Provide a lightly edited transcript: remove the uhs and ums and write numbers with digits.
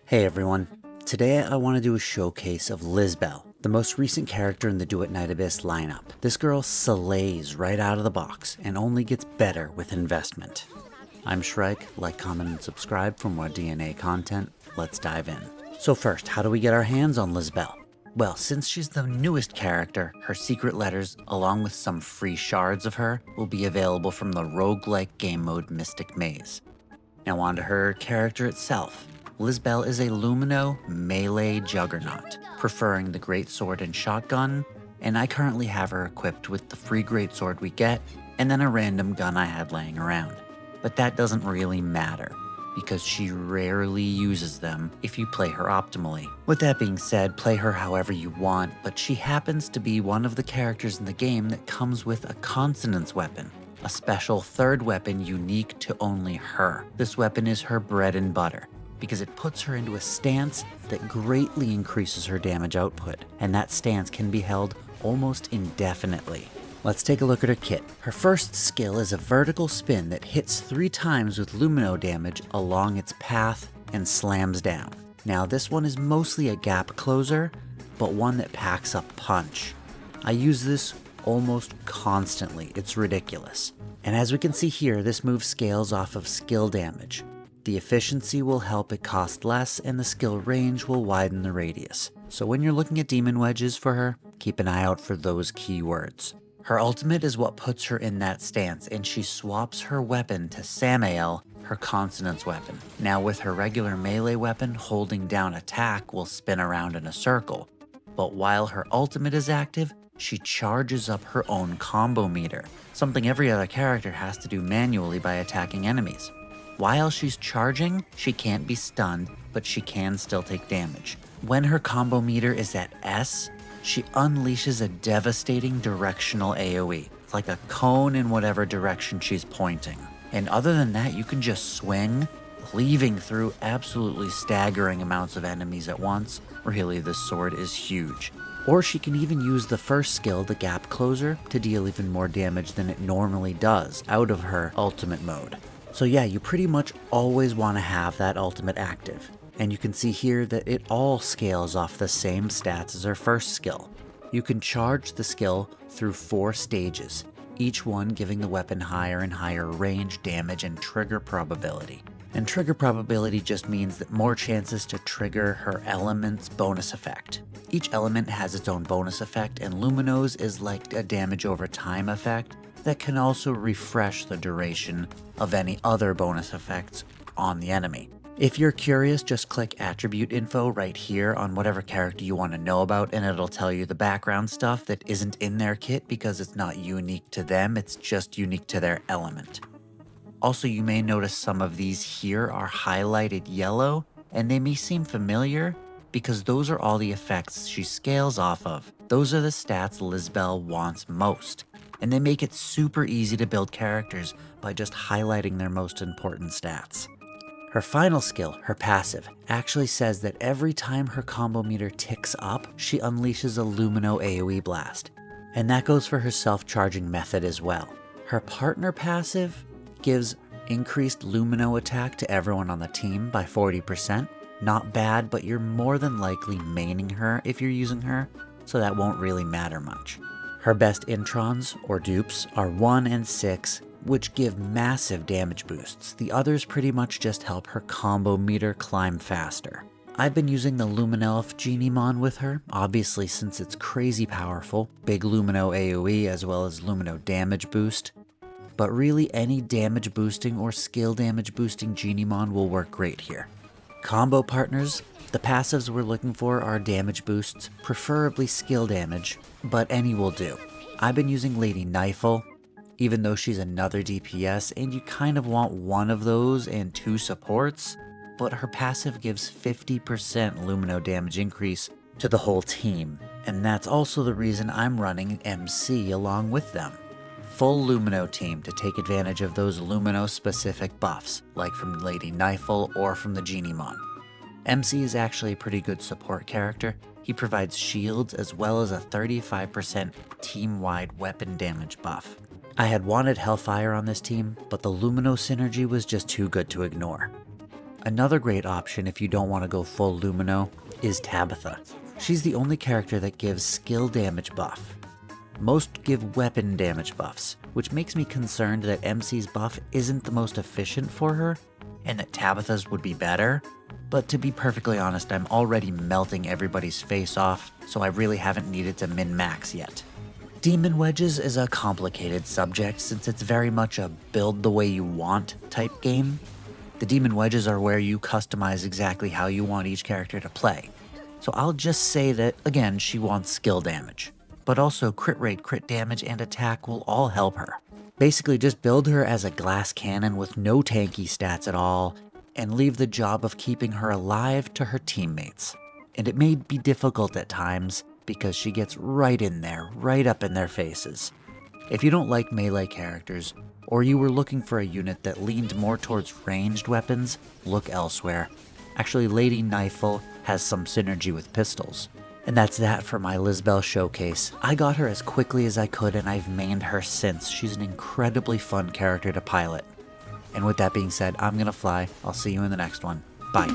Hey everyone, today I want to do a showcase of Lisbell, the most recent character in the DUET Night Abyss lineup. This girl slays right out of the box and only gets better with investment. I'm Shrike, like, comment, and subscribe for more DNA content. Let's dive in. So first, how do we get our hands on Lisbell? Well, since she's the newest character, her secret letters, along with some free shards of her, will be available from the roguelike game mode Mystic Maze. Now on to her character itself. Lisbell is a Lumino melee juggernaut, preferring the greatsword and shotgun, and I currently have her equipped with the free greatsword we get, and then a random gun I had laying around. But that doesn't really matter, because she rarely uses them if you play her optimally. With that being said, play her however you want, but she happens to be one of the characters in the game that comes with a consonance weapon. A special third weapon unique to only her. This weapon is her bread and butter, because it puts her into a stance that greatly increases her damage output, and that stance can be held almost indefinitely. Let's take a look at her kit. Her first skill is a vertical spin that hits 3 times with Lumino damage along its path and slams down. Now this one is mostly a gap closer, but one that packs up punch. I use this almost constantly, it's ridiculous. And as we can see here, this move scales off of skill damage. The efficiency will help it cost less, and the skill range will widen the radius. So when you're looking at demon wedges for her, keep an eye out for those keywords. Her ultimate is what puts her in that stance, and she swaps her weapon to Samael, her consonance weapon. Now with her regular melee weapon, holding down attack will spin around in a circle. But while her ultimate is active, she charges up her own combo meter, something every other character has to do manually by attacking enemies. While she's charging, she can't be stunned, but she can still take damage. When her combo meter is at S, she unleashes a devastating directional AoE. It's like a cone in whatever direction she's pointing. And other than that, you can just swing, cleaving through absolutely staggering amounts of enemies at once. Really, this sword is huge. Or she can even use the first skill, the gap closer, to deal even more damage than it normally does out of her ultimate mode. So yeah, you pretty much always want to have that ultimate active. And you can see here that it all scales off the same stats as her first skill. You can charge the skill through 4 stages, each one giving the weapon higher and higher range, damage, and trigger probability. And trigger probability just means that more chances to trigger her element's bonus effect. Each element has its own bonus effect, and Lumino's is like a damage over time effect that can also refresh the duration of any other bonus effects on the enemy. If you're curious, just click attribute info right here on whatever character you want to know about, and it'll tell you the background stuff that isn't in their kit because it's not unique to them, it's just unique to their element. Also, you may notice some of these here are highlighted yellow, and they may seem familiar because those are all the effects she scales off of. Those are the stats Lisbell wants most, and they make it super easy to build characters by just highlighting their most important stats. Her final skill, her passive, actually says that every time her combo meter ticks up, she unleashes a Lumino AoE blast. And that goes for her self-charging method as well. Her partner passive gives increased Lumino attack to everyone on the team by 40%. Not bad, but you're more than likely maining her if you're using her, so that won't really matter much. Her best Introns, or dupes, are 1 and 6, which give massive damage boosts. The others pretty much just help her combo meter climb faster. I've been using the Luminelf Geniemon with her, obviously since it's crazy powerful, big Lumino AoE as well as Lumino damage boost. But really any damage boosting or skill damage boosting Geniemon will work great here. Combo partners, the passives we're looking for are damage boosts, preferably skill damage, but any will do. I've been using Lady Knifel, even though she's another DPS, and you kind of want one of those and 2 supports, but her passive gives 50% Lumino damage increase to the whole team, and that's also the reason I'm running MC along with them. Full Lumino team to take advantage of those Lumino-specific buffs, like from Lady Knifel or from the Geniemon. MC is actually a pretty good support character. He provides shields as well as a 35% team-wide weapon damage buff. I had wanted Hellfire on this team, but the Lumino synergy was just too good to ignore. Another great option if you don't want to go full Lumino is Tabitha. She's the only character that gives skill damage buff. Most give weapon damage buffs, which makes me concerned that MC's buff isn't the most efficient for her, and that Tabitha's would be better. But to be perfectly honest, I'm already melting everybody's face off, so I really haven't needed to min-max yet. Demon Wedges is a complicated subject since it's very much a build the way you want type game. The Demon Wedges are where you customize exactly how you want each character to play. So I'll just say that, again, she wants skill damage, but also crit rate, crit damage, and attack will all help her. Basically just build her as a glass cannon with no tanky stats at all, and leave the job of keeping her alive to her teammates. And it may be difficult at times, because she gets right in there, right up in their faces. If you don't like melee characters, or you were looking for a unit that leaned more towards ranged weapons, look elsewhere. Actually, Lady Knifel has some synergy with pistols. And that's that for my Lisbell showcase. I got her as quickly as I could and I've mained her since. She's an incredibly fun character to pilot. And with that being said, I'm gonna fly. I'll see you in the next one. Bye.